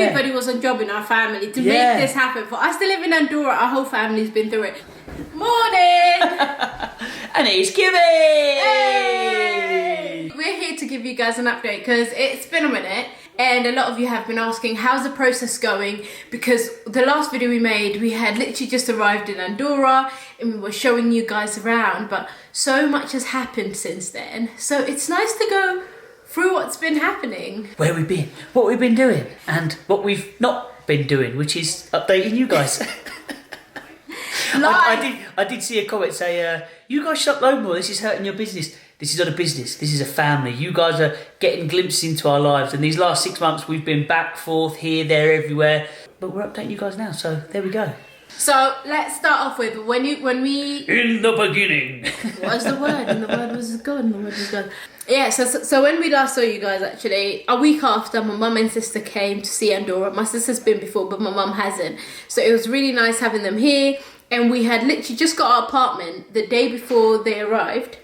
Everybody was on job in our family to make this happen. For us to live in Andorra, our whole family's been through it. Morning! And it's Kimmy! Hey! We're here to give you guys an update because it's been a minute and a lot of you have been asking how's the process going, because the last video we made, we had literally just arrived in Andorra and we were showing you guys around, but so much has happened since then. So it's nice to go through what's been happening. Where we've been, what we've been doing, and what we've not been doing, which is updating you guys. I did see a comment say, you guys should upload more, this is hurting your business. This is not a business, this is a family. You guys are getting glimpses into our lives, and these last 6 months we've been back, forth, here, there, everywhere. But we're updating you guys now, so there we go. So let's start off with when we in the beginning. What was the word? And the word was good. And the word was good. Yeah. So when we last saw you guys, actually a week after, my mum and sister came to see Andorra. My sister's been before, but my mum hasn't. So it was really nice having them here. And we had literally just got our apartment the day before they arrived.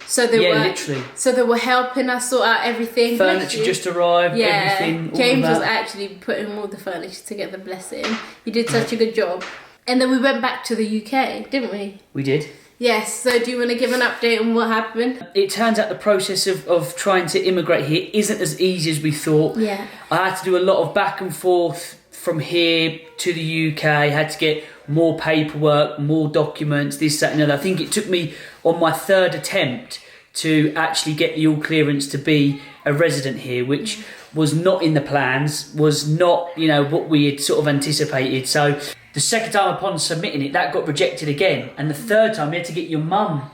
So they literally. So they were helping us sort out everything. Furniture just arrived. Yeah. Everything. James was actually putting all the furniture together. Bless him. He did such a good job. And then we went back to the UK, didn't we? We did. Yes, so do you want to give an update on what happened? It turns out the process of trying to immigrate here isn't as easy as we thought. Yeah. I had to do a lot of back and forth from here to the UK. I had to get more paperwork, more documents, this, that and the other. I think it took me on my third attempt to actually get the all clearance to be a resident here, which was not in the plans, was not, what we had sort of anticipated. So the second time upon submitting it, that got rejected again. And the third time, we had to get your mum,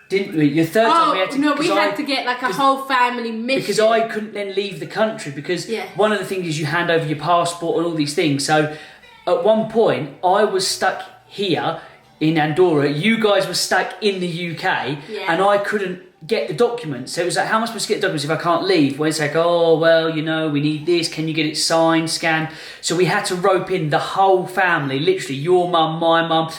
didn't we? Your third time we had to... No, we had to get like a whole family mission. Because I couldn't then leave the country, because one of the things is you hand over your passport and all these things. So at one point, I was stuck here in Andorra. You guys were stuck in the UK, and I couldn't get the documents. So it was like, how am I supposed to get the documents if I can't leave? When it's like, oh, well, we need this. Can you get it signed, scanned? So we had to rope in the whole family, literally your mum, my mum,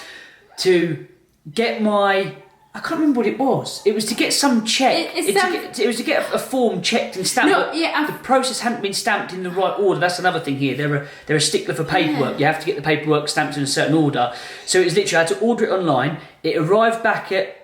to get my... I can't remember what it was. It was to get some check. It was to get a form checked and stamped. No, the process hadn't been stamped in the right order. That's another thing here. They're a stickler for paperwork. You have to get the paperwork stamped in a certain order. So it was literally, I had to order it online. It arrived back at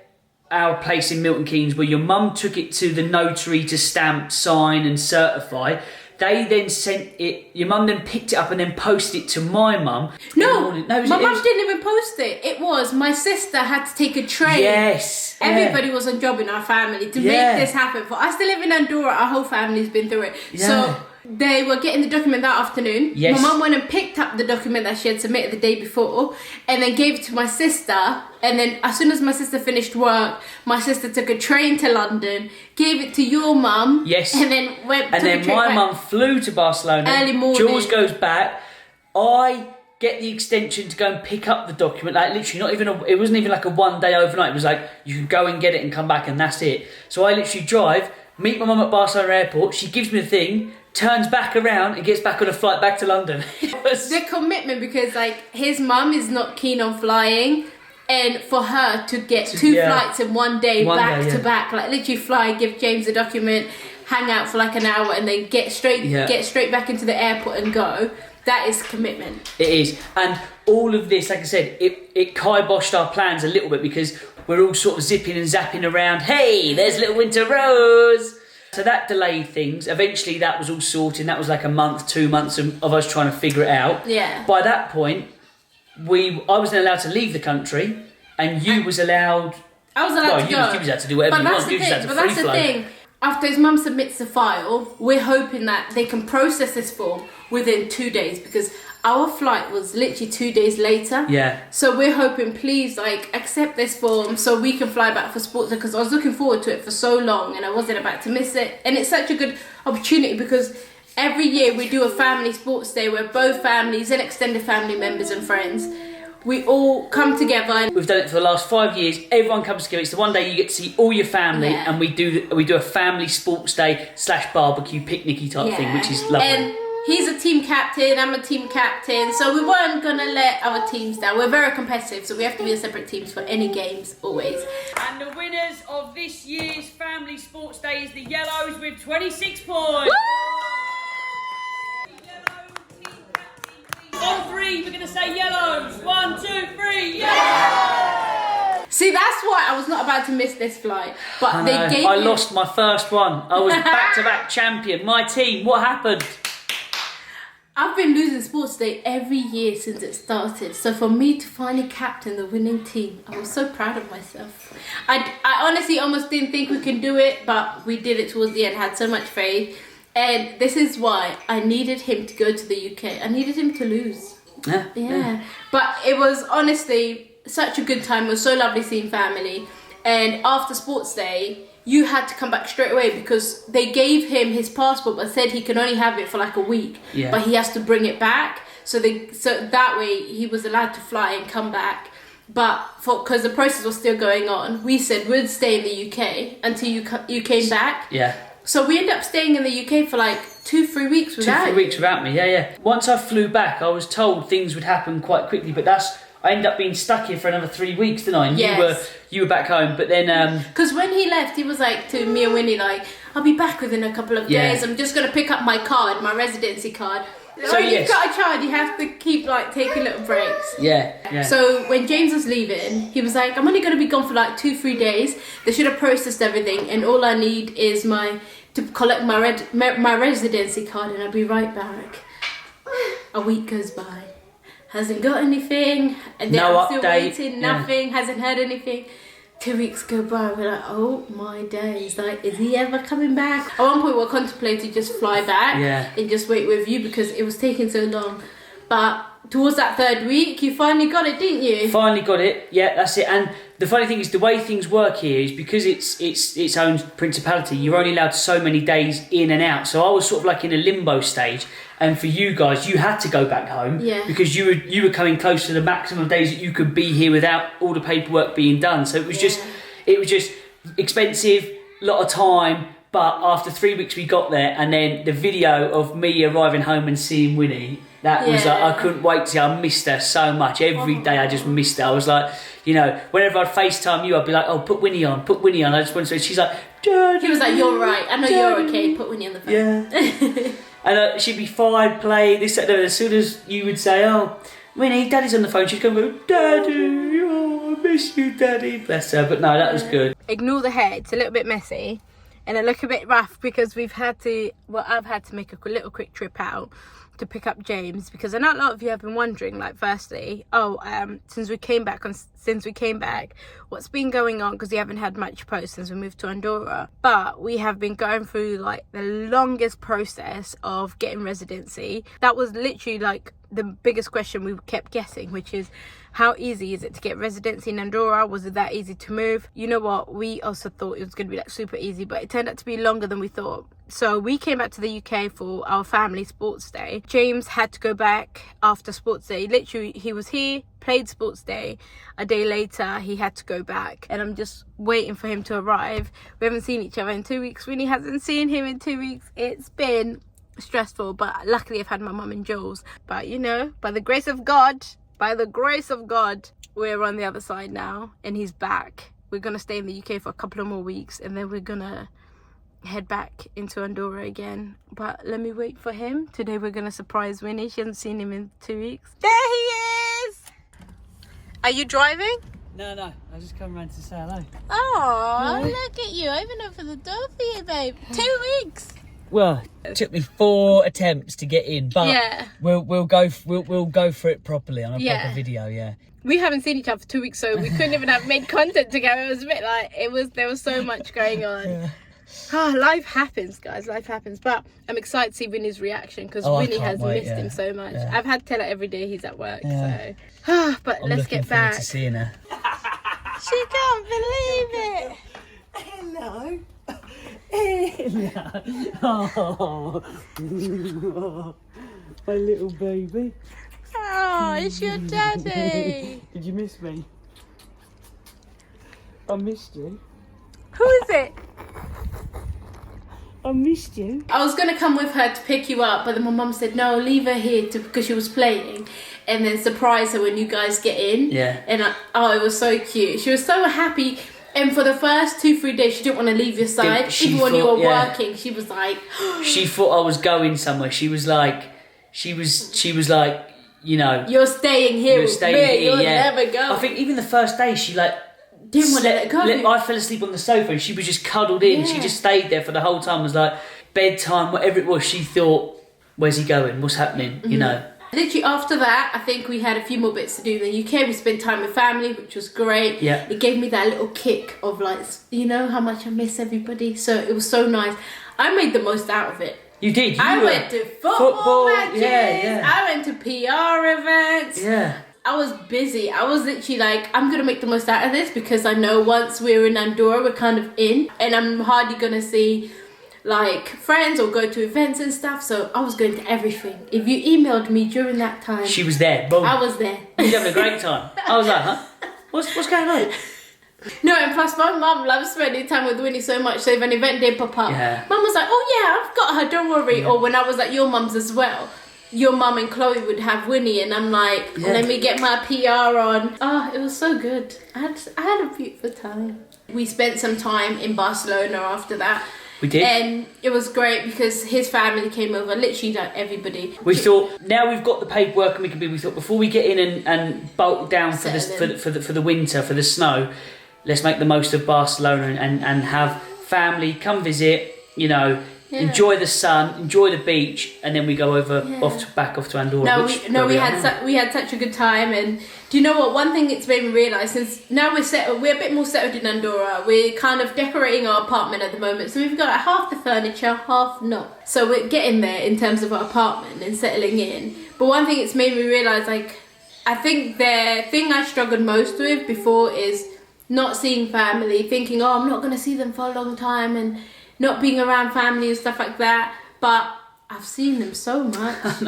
our place in Milton Keynes, where your mum took it to the notary to stamp, sign and certify. They then sent it, your mum then picked it up and then posted it to my mum. No, my mum didn't even post it. It was, my sister had to take a train. Yes. Everybody was on job in our family to make this happen. For us to live in Andorra, our whole family's been through it. Yeah. So they were getting the document that afternoon. Yes. My mum went and picked up the document that she had submitted the day before and then gave it to my sister. And then as soon as my sister finished work, my sister took a train to London, gave it to your mum. Yes. And then went. And then my mum flew to Barcelona. Early morning. Jules goes back. I get the extension to go and pick up the document. Like literally, it wasn't even like a 1 day overnight. It was like you can go and get it and come back, and that's it. So I literally drive, meet my mum at Barcelona airport. She gives me the thing, turns back around and gets back on a flight back to London. The commitment, because like his mum is not keen on flying. And for her to get two flights in 1 day, back to back, like literally fly, give James the document, hang out for like an hour, and then get straight back into the airport and go. That is commitment. It is, and all of this, like I said, it kiboshed our plans a little bit because we're all sort of zipping and zapping around. Hey, there's little Winter Rose. So that delayed things. Eventually, that was all sorted. That was like a month, 2 months of us trying to figure it out. Yeah. By that point, I wasn't allowed to leave the country, and you was allowed. I was allowed to go. You was allowed to do whatever you want. You was allowed to free flow. That's the thing. After his mum submits the file, we're hoping that they can process this form within 2 days, because our flight was literally 2 days later. Yeah. So we're hoping, please, accept this form so we can fly back for sports, because I was looking forward to it for so long and I wasn't about to miss it. And it's such a good opportunity because every year we do a family sports day where both families and extended family members and friends, we all come together. We've done it for the last 5 years. Everyone comes together. It's the one day you get to see all your family, and we do a family sports day / barbecue picnicky type thing, which is lovely. And he's a team captain, I'm a team captain, so we weren't gonna let our teams down. We're very competitive, so we have to be in separate teams for any games, always. And the winners of this year's family sports day is the Yellows with 26 points. Woo! The Yellow team three, we're going to say yellows. 1, 2, 3, yellows! See, that's why I was not about to miss this flight. But I lost my first one. I was back-to-back champion. My team, what happened? I've been losing sports day every year since it started. So for me to finally captain the winning team, I was so proud of myself. I honestly almost didn't think we could do it, but we did it towards the end. Had so much faith. And this is why I needed him to go to the UK. I needed him to lose. Yeah. But it was honestly such a good time. It was so lovely seeing family. And after sports day, you had to come back straight away because they gave him his passport but said he can only have it for like a week. Yeah. But he has to bring it back. So that way he was allowed to fly and come back. But because the process was still going on, we said we'd stay in the UK until you came back. Yeah. So we ended up staying in the UK for like 2-3 weeks without 2-3 weeks without me, yeah. Once I flew back, I was told things would happen quite quickly, but I ended up being stuck here for another 3 weeks, didn't I? And you were back home, but then... Because when he left, he was like to me and Winnie, like, I'll be back within a couple of days. I'm just going to pick up my card, my residency card. So you've got a child, you have to keep like taking little breaks. Yeah. So when James was leaving, he was like, I'm only going to be gone for like 2-3 days. They should have processed everything, and all I need is to collect my residency card, and I'll be right back. A week goes by. Hasn't got anything. And then no I'm still update. waiting, nothing, hasn't heard anything. 2 weeks go by, we're like, oh my days, like, is he ever coming back? At one point we were contemplating just fly back and just wait with you because it was taking so long. But towards that 3rd week, you finally got it, didn't you? Finally got it, yeah, that's it. And the funny thing is, the way things work here is because it's its own principality, you're only allowed so many days in and out. So I was sort of like in a limbo stage. And for you guys, you had to go back home because you were coming close to the maximum days that you could be here without all the paperwork being done. So it was just expensive, a lot of time. But after 3 weeks, we got there, and then the video of me arriving home and seeing Winnie, that was I couldn't wait to see. I missed her so much. Every day I just missed her. I was like, whenever I'd FaceTime you, I'd be like, oh, put Winnie on. I just wanted to. She's like, Dad. He was like, you're right. I know you're okay. Put Winnie on the phone. Yeah. And she'd be fine, play this, that, as soon as you would say, oh, Winnie, Daddy's on the phone, she'd come and go, Daddy, oh, I miss you, Daddy. Bless her, but no, that was good. Ignore the hair, it's a little bit messy and it look a bit rough because I've had to make a little quick trip out to pick up James, because I know a lot of you have been wondering, like, firstly, since we came back, what's been going on, because we haven't had much post since we moved to Andorra. But we have been going through like the longest process of getting residency. That was literally like the biggest question we kept getting, which is, how easy is it to get residency in Andorra? Was it that easy to move? You know what? We also thought it was going to be like super easy, but it turned out to be longer than we thought. So we came back to the UK for our family sports day. James had to go back after sports day. Literally, he was here, played sports day. A day later, he had to go back. And I'm just waiting for him to arrive. We haven't seen each other in 2 weeks. Winnie hasn't seen him in 2 weeks. It's been stressful, but luckily I've had my mum and Jules. But by the grace of God, we're on the other side now, and he's back. We're gonna stay in the UK for a couple of more weeks, and then we're gonna head back into Andorra again. But let me wait for him. Today we're gonna surprise Winnie. She hasn't seen him in 2 weeks. There he is! Are you driving? No, I just come around to say hello. Oh, look at you. I even opened the door for you, babe. 2 weeks. Well, it took me 4 attempts to get in, but we'll go for it properly on a proper video. Yeah. We haven't seen each other for 2 weeks, so we couldn't even have made content together. It was a bit like there was so much going on. Life happens, guys. Life happens. But I'm excited to see Winnie's reaction, because Winnie has missed him so much. I've had to tell her every day he's at work. So, but let's get back. To seeing her. She can't believe it. Hello. Oh, my little baby. Oh, it's your daddy. Did you miss me? I missed you. Who is it? I missed you. I was going to come with her to pick you up, but then my mum said, no, leave her here because she was playing, and then surprise her when you guys get in. Yeah. And it was so cute. She was so happy. And for the first 2-3 days, she didn't want to leave your side. Even when you were working, she was like... She thought I was going somewhere. She was like, you know, you're staying here with me, you'll never go. I think even the first day she like didn't want to let go. I fell asleep on the sofa and she was just cuddled in. She just stayed there for the whole time. It was like bedtime, whatever it was. She thought, where's he going? What's happening? You know. Literally after that, I think we had a few more bits to do in the UK. We spent time with family, which was great. Yeah. It gave me that little kick of like, you know, how much I miss everybody. So it was so nice. I made the most out of it. You did. I went to football matches. Yeah. I went to PR events. Yeah. I was busy. I was literally like, I'm going to make the most out of this because I know once we're in Andorra, we're kind of in. And I'm hardly going to see like friends or go to events and stuff. So I was going to everything. If you emailed me during that time, she was there. Boom. I was there. You were having a great time. I was like, huh? What's going on? No, and plus my mum loves spending time with Winnie so much. So if an event did pop up, mum was like, oh yeah, I've got her, don't worry. Or when I was at your mum's as well, your mum and Chloe would have Winnie, and I'm like, let me get my PR on. Oh, it was so good. I had a beautiful time. We spent some time in Barcelona after that. We did. And it was great because his family came over, literally like everybody. We thought, now we've got the paperwork and we thought before we get in and bulk down for the winter, for the snow, let's make the most of Barcelona and have family come visit, you know, enjoy the sun, enjoy the beach, and then we go over back off to Andorra. We had such a good time. And do you know what? One thing it's made me realise, since now we're a bit more settled in Andorra. We're kind of decorating our apartment at the moment, so we've got like half the furniture, half not. So we're getting there in terms of our apartment and settling in. But one thing it's made me realise, like, I think the thing I struggled most with before is not seeing family, thinking, oh, I'm not going to see them for a long time, and not being around family and stuff like that. But I've seen them so much.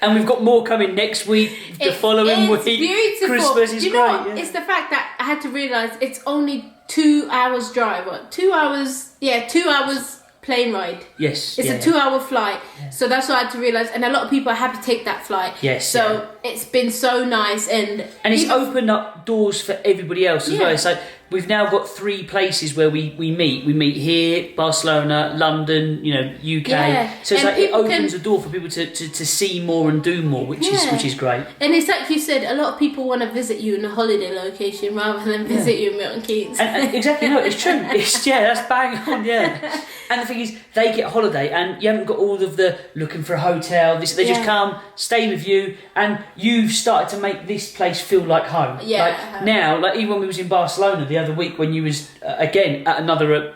And we've got more coming next week, the following week. It's beautiful. Christmas is you know great. What? Yeah. It's the fact that I had to realise it's only 2 hours drive. What? 2 hours? Yeah, 2 hours plane ride. Yes. It's a 2 hour flight. Yeah. So that's what I had to realise. And a lot of people are happy to take that flight. Yes. So it's been so nice. And it's opened up doors for everybody else as well. So we've now got 3 places where we meet. We meet here, Barcelona, London, you know, UK. Yeah. So it's like it opens a door for people to see more and do more, which is great. And it's like you said, a lot of people want to visit you in a holiday location rather than visit you in Milton Keynes. And exactly, no, it's true. That's bang on, And the thing is, they get a holiday and you haven't got all of the looking for a hotel. They just come, stay with you, and you've started to make this place feel like home. Yeah. Now, like even when we was in Barcelona the other week, when you was again at another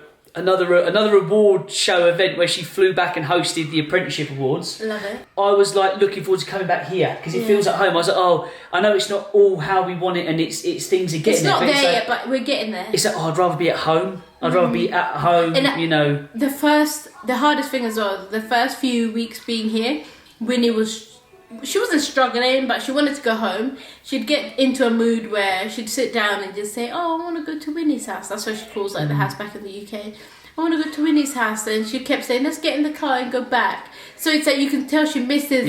award show event where she flew back and hosted the apprenticeship awards. Love it. I was like looking forward to coming back here because it feels at home. I was like, oh, I know it's not all how we want it, and it's things are getting it's not there yet, but we're getting there. It's like, oh, I'd rather be at home. I'd rather be at home, and, you know. The hardest thing as well, the first few weeks being here, Winnie she wasn't struggling, but she wanted to go home. She'd get into a mood where she'd sit down and just say, oh, I want to go to Winnie's house. That's what she calls like the house back in the UK. I want to go to Winnie's house. And she kept saying, let's get in the car and go back. So it's like you can tell she misses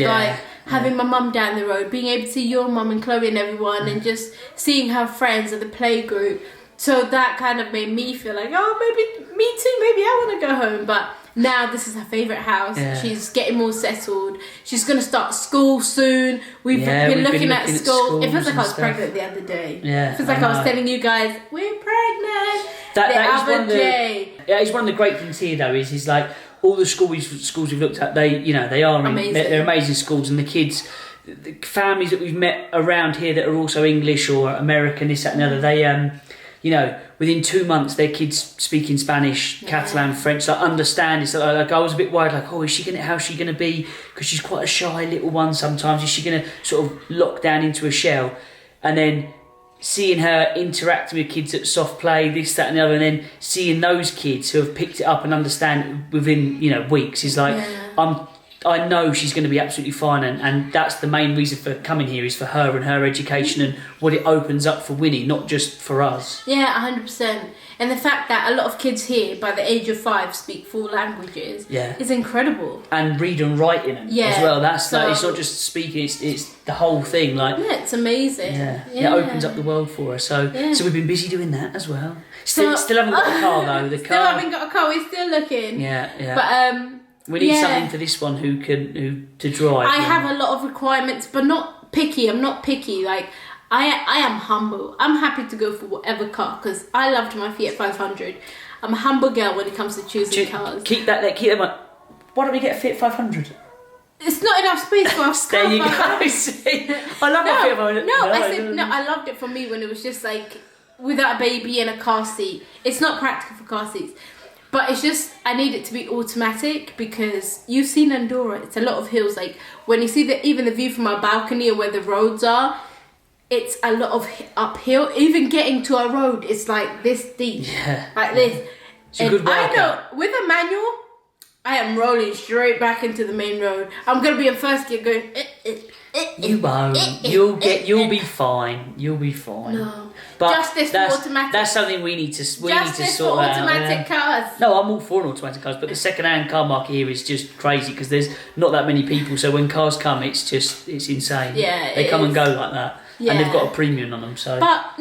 having my mum down the road, being able to see your mum and Chloe and everyone, and just seeing her friends at the play group. So that kind of made me feel like, oh, maybe me too, maybe I want to go home. But now this is her favourite house. Yeah. She's getting more settled. She's going to start school soon. We've been looking at school. It feels like I was pregnant the other day. Yeah, it feels like I was telling you guys, we're pregnant. That is one of the great things here though, is like all the schools we've looked at, they are amazing. They're amazing schools, and the kids, the families that we've met around here that are also English or American, this, that and the other, they within 2 months their kids speaking Spanish, Catalan, French, like understand. It's like I was a bit worried, like, oh, how's she gonna be? Because she's quite a shy little one sometimes. Is she gonna sort of lock down into a shell? And then seeing her interacting with kids at soft play, this, that and the other, and then seeing those kids who have picked it up and understand it within, weeks, is like, I know she's going to be absolutely fine, and that's the main reason for coming here, is for her and her education and what it opens up for Winnie, not just for us. Yeah, 100%. And the fact that a lot of kids here, by the age of 5, speak 4 languages is incredible. And read and write in them as well. That's like, it's not just speaking; it's the whole thing. Like, it's amazing. It opens up the world for us. So we've been busy doing that as well. Still haven't got a car though. Still haven't got a car. We're still looking. Yeah. But we need something for this one who to drive. I have a lot of requirements, but not picky. I'm not picky. Like, I am humble. I'm happy to go for whatever car because I loved my Fiat 500. I'm a humble girl when it comes to choosing cars. Keep that there. Keep them up. Why don't we get a Fiat 500? It's not enough space for us. There you go. See, I love my Fiat 500. I loved it for me when it was just like without a baby and a car seat. It's not practical for car seats, but it's just I need it to be automatic because you've seen Andorra. It's a lot of hills. Like when you see even the view from our balcony or where the roads are, it's a lot of uphill. Even getting to a road, it's like this deep, like this. It's a good workout. I know with a manual, I am rolling straight back into the main road. I'm gonna be in first gear going. You won't. You'll be fine. You'll be fine. No. But Justice for automatic. That's something we need to sort Justice for out. automatic cars. No, I'm all for an automatic cars, but the second-hand car market here is just crazy because there's not that many people. So when cars come, it's insane. Yeah, they come and go like that, yeah. and they've got a premium on them. So, but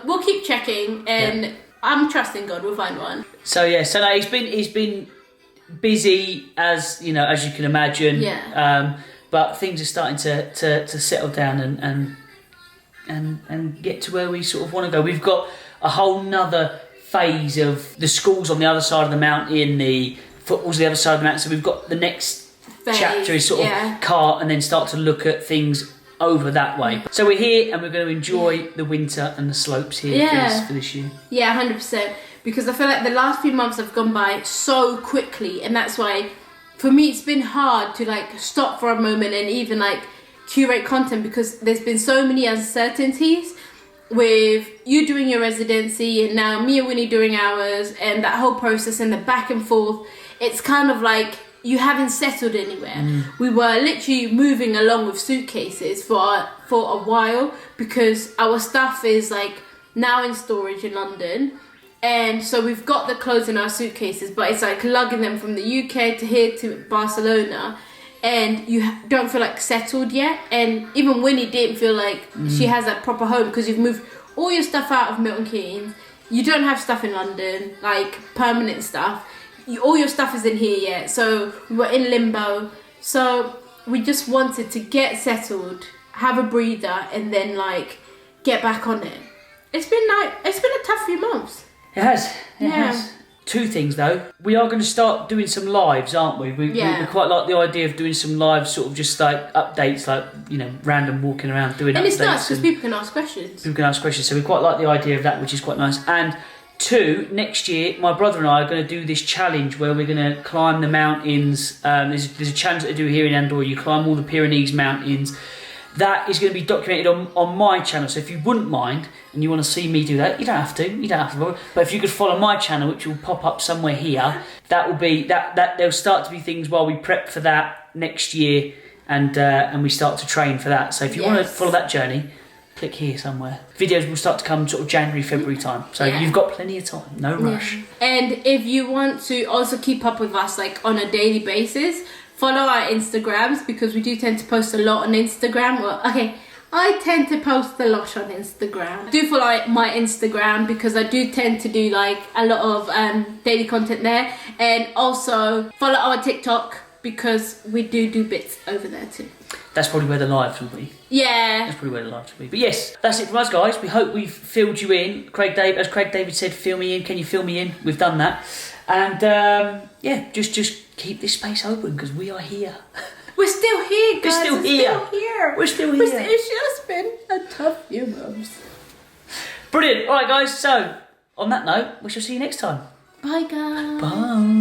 we'll keep checking, and I'm trusting God. We'll find one. So no, he's been busy as you can imagine. Yeah. But things are starting to settle down and get to where we sort of want to go. We've got a whole nother phase of the schools on the other side of the mountain, the football's on the other side of the mountain. So we've got the next chapter is sort of car and then start to look at things over that way. So we're here and we're going to enjoy the winter and the slopes here for this year. Yeah, 100%. Because I feel like the last few months have gone by so quickly, and that's why for me it's been hard to like stop for a moment and even like curate content because there's been so many uncertainties with you doing your residency and now me and Winnie doing ours and that whole process and the back and forth. It's kind of like you haven't settled anywhere. We were literally moving along with suitcases for a while because our stuff is like now in storage in London. And so we've got the clothes in our suitcases, but it's like lugging them from the UK to here to Barcelona, and you don't feel like settled yet. And even Winnie didn't feel like she has a proper home because you've moved all your stuff out of Milton Keynes. You don't have stuff in London, like permanent stuff. All your stuff is in here yet. So we were in limbo. So we just wanted to get settled, have a breather, and then like get back on it. It's been a tough few months. It has. It has. Two things though. We are going to start doing some lives, aren't we? We quite like the idea of doing some lives, sort of just like updates, like random walking around doing. And updates. It's nice because people can ask questions. People can ask questions, so we quite like the idea of that, which is quite nice. And two, next year, my brother and I are going to do this challenge where we're going to climb the mountains. There's a challenge that they do here in Andorra. You climb all the Pyrenees mountains. That is going to be documented on my channel. So if you wouldn't mind and you want to see me do that, you don't have to. But if you could follow my channel, which will pop up somewhere here, that will be that there'll start to be things while we prep for that next year and we start to train for that. So if you want to follow that journey, click here somewhere. Videos will start to come sort of January, February time. So you've got plenty of time, no rush. And if you want to also keep up with us like on a daily basis, follow our Instagrams because we do tend to post a lot on Instagram. Well, okay, I tend to post a lot on Instagram. Do follow my Instagram because I do tend to do like a lot of daily content there. And also follow our TikTok because we do bits over there too. That's probably where the lives will be. Yeah. That's probably where the lives will be. But yes, that's it from us, guys. We hope we've filled you in. As Craig David said, fill me in. Can you fill me in? We've done that. And just keep this space open because we are here. We're still here, guys. We're still here. It's just been a tough few months. Brilliant. All right, guys. So, on that note, we shall see you next time. Bye, guys. Bye.